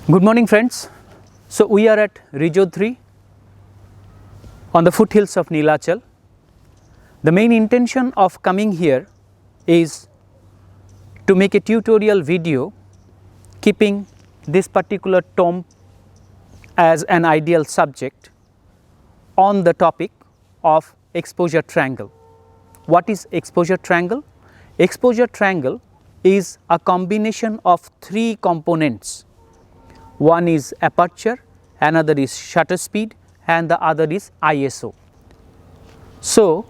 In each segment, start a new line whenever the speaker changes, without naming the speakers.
Good morning friends. So we are at Rijodhri on the foothills of Neelachal. The main intention of coming here is to make a tutorial video keeping this particular tomb as an ideal subject on the topic of exposure triangle. What is exposure triangle? Exposure triangle is a combination of three components. One is aperture, another is shutter speed and the other is ISO. So,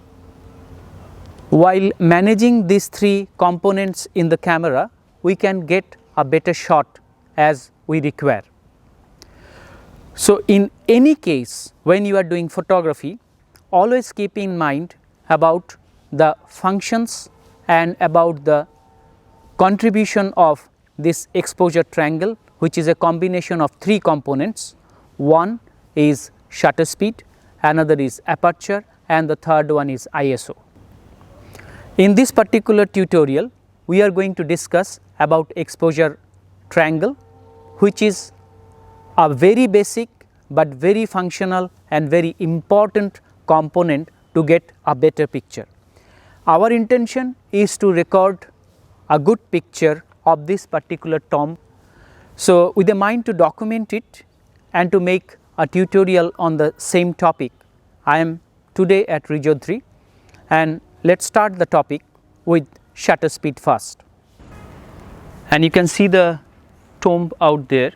while managing these three components in the camera, we can get a better shot as we require. So, in any case when you are doing photography, always keep in mind about the functions and about the contribution of this exposure triangle, which is a combination of three components. One is shutter speed, another is aperture and the third one is ISO. In this particular tutorial, we are going to discuss about exposure triangle, which is a very basic but very functional and very important component to get a better picture. Our intention is to record a good picture of this particular tomb. So, with a mind to document it and to make a tutorial on the same topic, I am today at Rijodhri, and let us start the topic with shutter speed first. And you can see the tomb out there.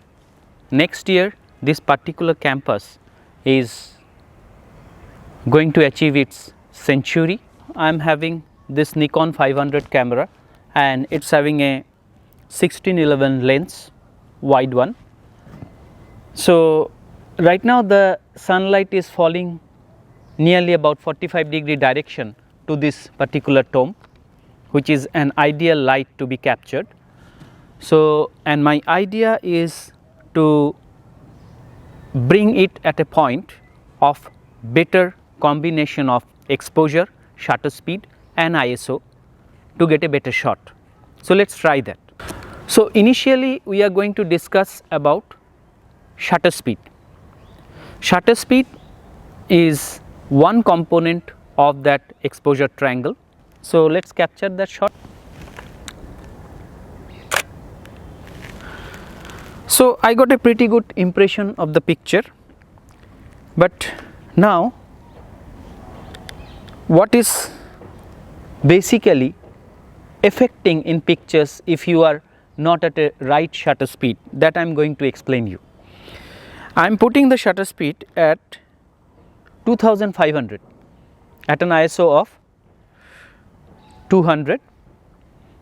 Next year this particular campus is going to achieve its century. I am having this Nikon 500 camera and it is having a 16:11 lens, wide one. So, right now the sunlight is falling nearly about 45-degree direction to this particular tomb, which is an ideal light to be captured. So, and my idea is to bring it at a point of better combination of exposure, shutter speed and ISO to get a better shot. So, let us try that. So, initially we are going to discuss about shutter speed. Shutter speed is one component of that exposure triangle. So, let us capture that shot. So, I got a pretty good impression of the picture, but now what is basically affecting in pictures if you are not at a right shutter speed, that I am going to explain you. I am putting the shutter speed at 2500 at an ISO of 200,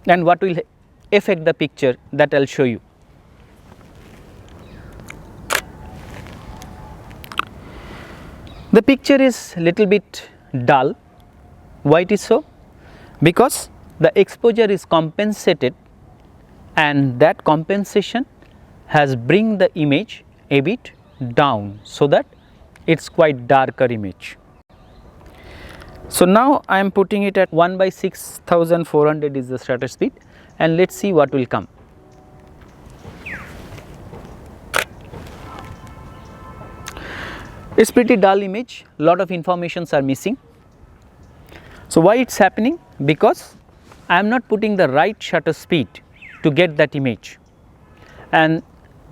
and what will affect the picture, that I will show you. The picture is little bit dull. Why it is so? Because the exposure is compensated and that compensation has bring the image a bit down, so that it is quite darker image. So, now I am putting it at 1/6400 is the shutter speed, and let us see what will come. It is pretty dull image, lot of informations are missing. So, why it is happening? Because I am not putting the right shutter speed to get that image, and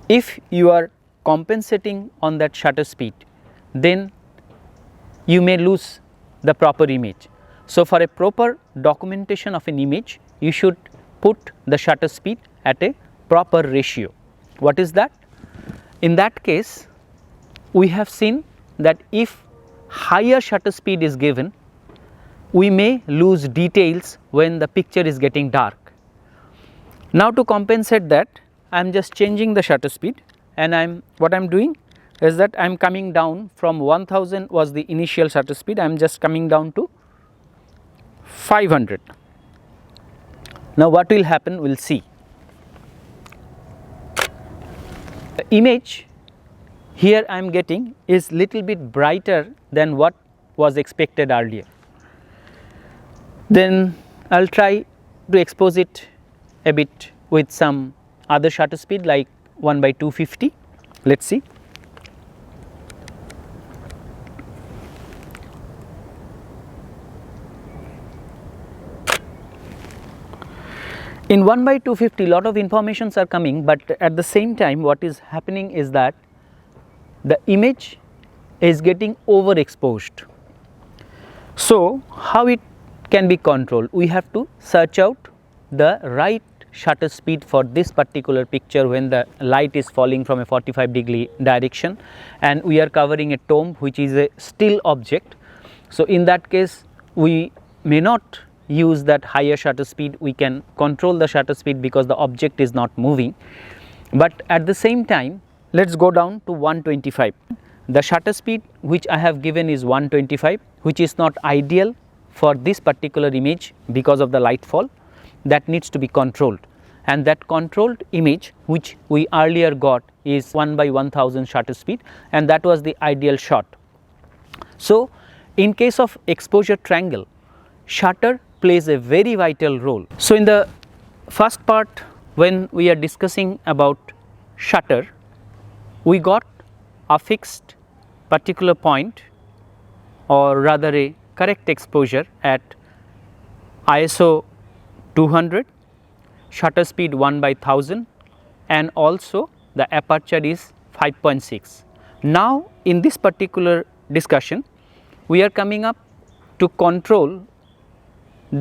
if you are compensating on that shutter speed, then you may lose the proper image. So, for a proper documentation of an image, you should put the shutter speed at a proper ratio. What is that? In that case, we have seen that if higher shutter speed is given, we may lose details when the picture is getting dark. Now, to compensate that, I am just changing the shutter speed, and what I am doing is that I am coming down from 1000 was the initial shutter speed, I am just coming down to 500. Now, what will happen, we will see. The image here I am getting is little bit brighter than what was expected earlier. Then I will try to expose it a bit with some other shutter speed like 1/250. Let's see. In 1/250, lot of informations are coming, but at the same time what is happening is that the image is getting overexposed. So how it can be controlled? We have to search out the right shutter speed for this particular picture when the light is falling from a 45-degree direction and we are covering a tomb which is a still object. So in that case we may not use that higher shutter speed, we can control the shutter speed because the object is not moving, but at the same time let us go down to 125. The shutter speed which I have given is 125, which is not ideal for this particular image because of the light fall. That needs to be controlled, and that controlled image which we earlier got is 1/1000 shutter speed, and that was the ideal shot. So in case of exposure triangle, shutter plays a very vital role. So in the first part when we are discussing about shutter, we got a fixed particular point, or rather a correct exposure at ISO 200, shutter speed 1/1000, and also the aperture is 5.6. Now in this particular discussion we are coming up to control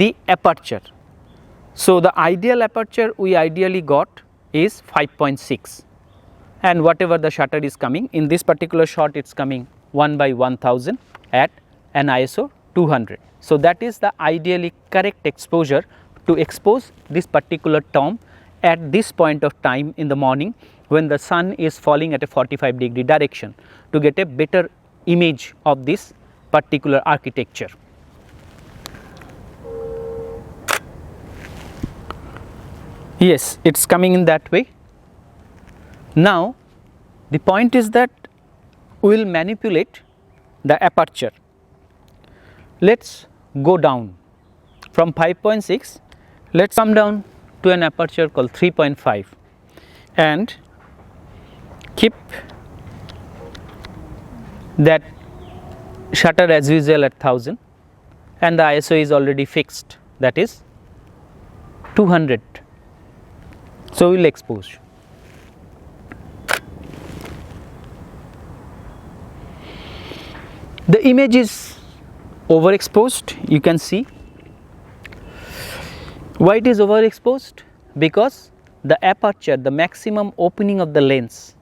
the aperture. So the ideal aperture we ideally got is 5.6, and whatever the shutter is coming, in this particular shot it is coming 1/1000 at an ISO 200. So that is the ideally correct exposure to expose this particular tomb at this point of time in the morning when the sun is falling at a 45-degree direction, to get a better image of this particular architecture. Yes, it is coming in that way. Now the point is that we will manipulate the aperture. Let us go down from 5.6, let us come down to an aperture called 3.5 and keep that shutter as usual at 1000, and the ISO is already fixed, that is 200. So we will expose. The image is overexposed, you can see. Why it is overexposed? Because the aperture, the maximum opening of the lens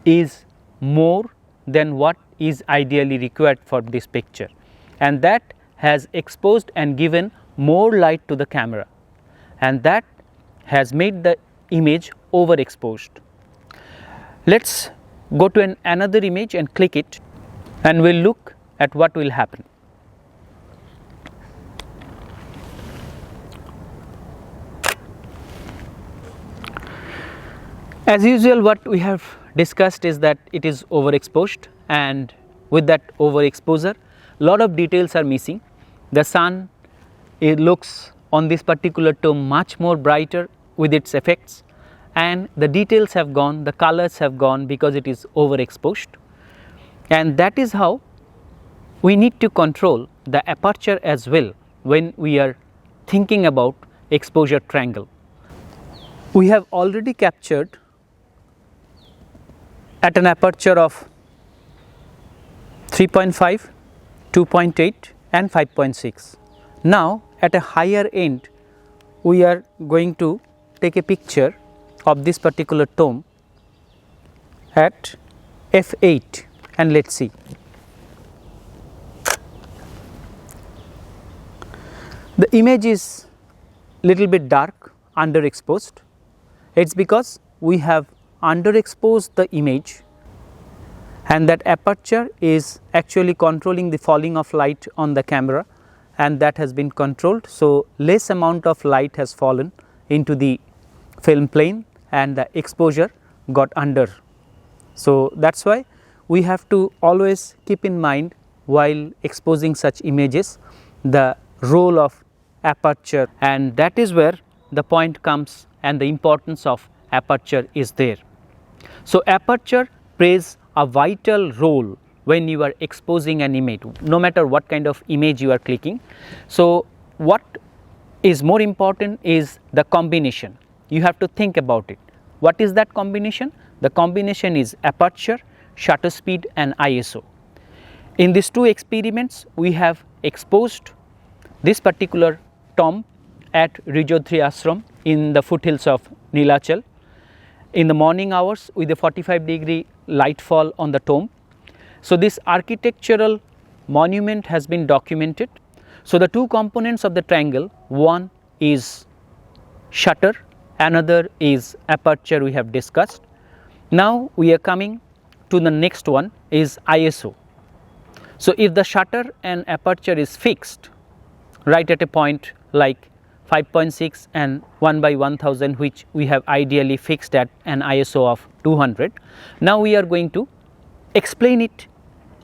is more than what is ideally required for this picture, and that has exposed and given more light to the camera, and that has made the image overexposed. Let us go to another image and click it, and we will look at what will happen. As usual, what we have discussed is that it is overexposed, and with that overexposure lot of details are missing. The sun, it looks on this particular tomb much more brighter with its effects, and the details have gone, the colors have gone because it is overexposed, and that is how we need to control the aperture as well when we are thinking about exposure triangle. We have already captured at an aperture of 3.5, 2.8 and 5.6. Now at a higher end we are going to take a picture of this particular tomb at f8, and let us see. The image is little bit dark, underexposed. It is because we have underexposed the image, and that aperture is actually controlling the falling of light on the camera, and that has been controlled. So less amount of light has fallen into the film plane and the exposure got under. So that is why we have to always keep in mind while exposing such images the role of aperture, and that is where the point comes and the importance of aperture is there. So, aperture plays a vital role when you are exposing an image, no matter what kind of image you are clicking. So, what is more important is the combination. You have to think about it. What is that combination? The combination is aperture, shutter speed and ISO. In these two experiments, we have exposed this particular tomb at Rijodhri Ashram in the foothills of Neelachal in the morning hours with a 45-degree light fall on the tomb. So, this architectural monument has been documented. So, the two components of the triangle, one is shutter, another is aperture, we have discussed. Now, we are coming to the next one is ISO. So, if the shutter and aperture is fixed right at a point like 5.6 and 1/1000, which we have ideally fixed at an ISO of 200. Now, we are going to explain it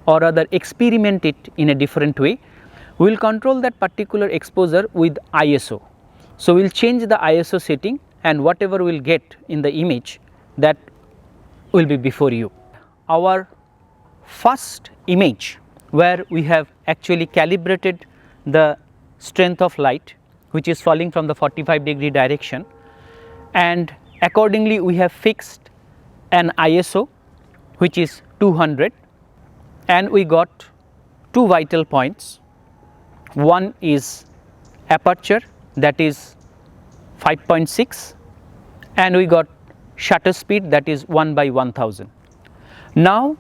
or rather experiment it in a different way. We will control that particular exposure with ISO. So, we will change the ISO setting and whatever we will get in the image, that will be before you. Our first image where we have actually calibrated the strength of light which is falling from the 45-degree direction, and accordingly we have fixed an ISO which is 200, and we got two vital points. One is aperture, that is 5.6, and we got shutter speed, that is 1/1000. Now,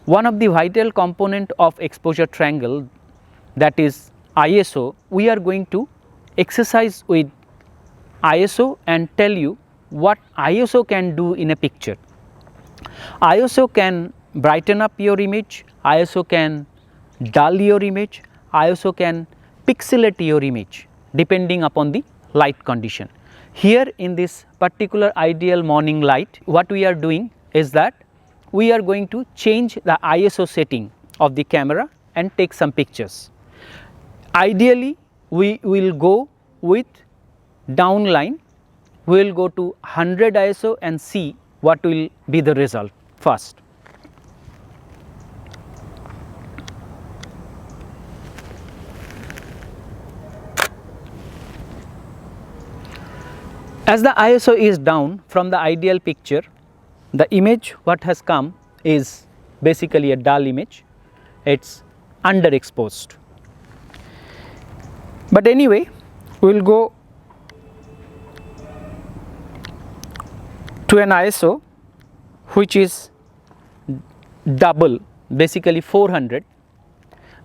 one of the vital component of exposure triangle, that is ISO, we are going to exercise with ISO and tell you what ISO can do in a picture. ISO can brighten up your image, ISO can dull your image, ISO can pixelate your image depending upon the light condition. Here in this particular ideal morning light, what we are doing is that we are going to change the ISO setting of the camera and take some pictures. Ideally, we will go with downline, we will go to 100 ISO and see what will be the result first. As the ISO is down from the ideal picture, the image what has come is basically a dull image, it is underexposed. But anyway, we will go to an ISO which is double, basically 400.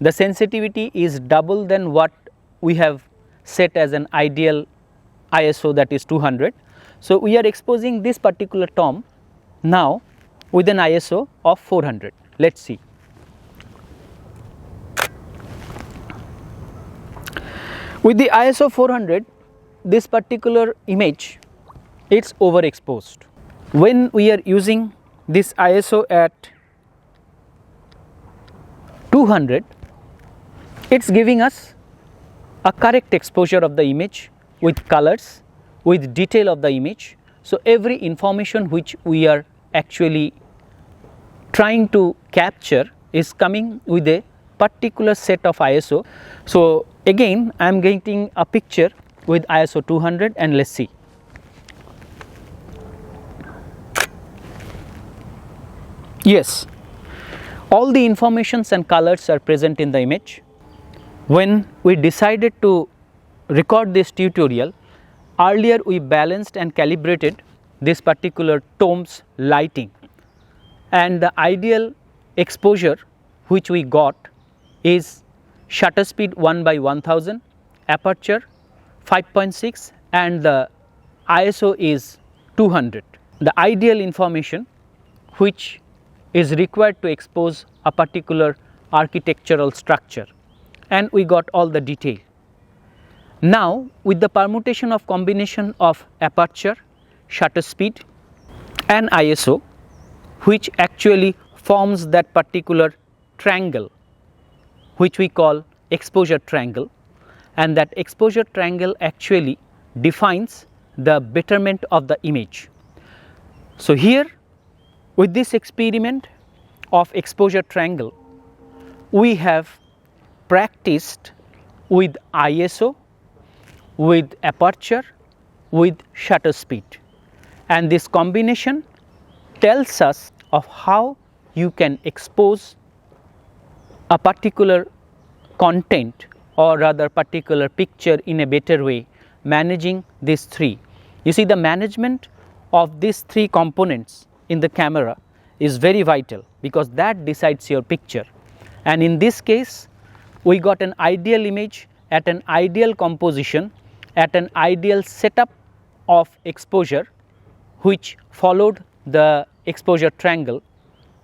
The sensitivity is double than what we have set as an ideal ISO, that is 200. So, we are exposing this particular tomb now with an ISO of 400. Let us see. With the ISO 400, this particular image, it is overexposed. When we are using this ISO at 200, it is giving us a correct exposure of the image with colors, with detail of the image. So, every information which we are actually trying to capture is coming with a particular set of ISO. So, again I am getting a picture with ISO 200 and let us see. Yes, all the informations and colors are present in the image. When we decided to record this tutorial, earlier we balanced and calibrated this particular tomb's lighting, and the ideal exposure which we got is shutter speed 1/1000, aperture 5.6 and the ISO is 200. The ideal information which is required to expose a particular architectural structure, and we got all the detail. Now, with the permutation of combination of aperture, shutter speed and ISO, which actually forms that particular triangle which we call exposure triangle, and that exposure triangle actually defines the betterment of the image. So, here With this experiment of exposure triangle, we have practiced with ISO, with aperture, with shutter speed, and this combination tells us of how you can expose a particular content or rather particular picture in a better way, managing these three. You see, the management of these three components in the camera is very vital, because that decides your picture. And in this case, we got an ideal image at an ideal composition, at an ideal setup of exposure, which followed the exposure triangle,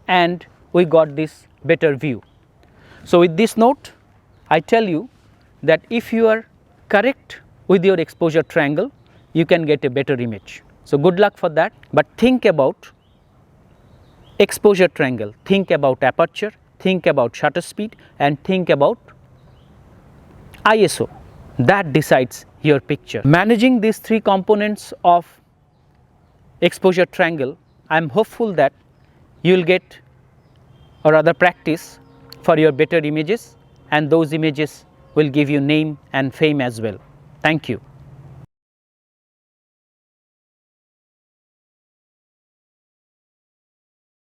and we got this better view. So with this note, I tell you that if you are correct with your exposure triangle, you can get a better image. So good luck for that, but think about exposure triangle, think about aperture, think about shutter speed, and think about ISO. That decides your picture. Managing these three components of exposure triangle, I am hopeful that you will get or rather practice for your better images, and those images will give you name and fame as well. Thank you.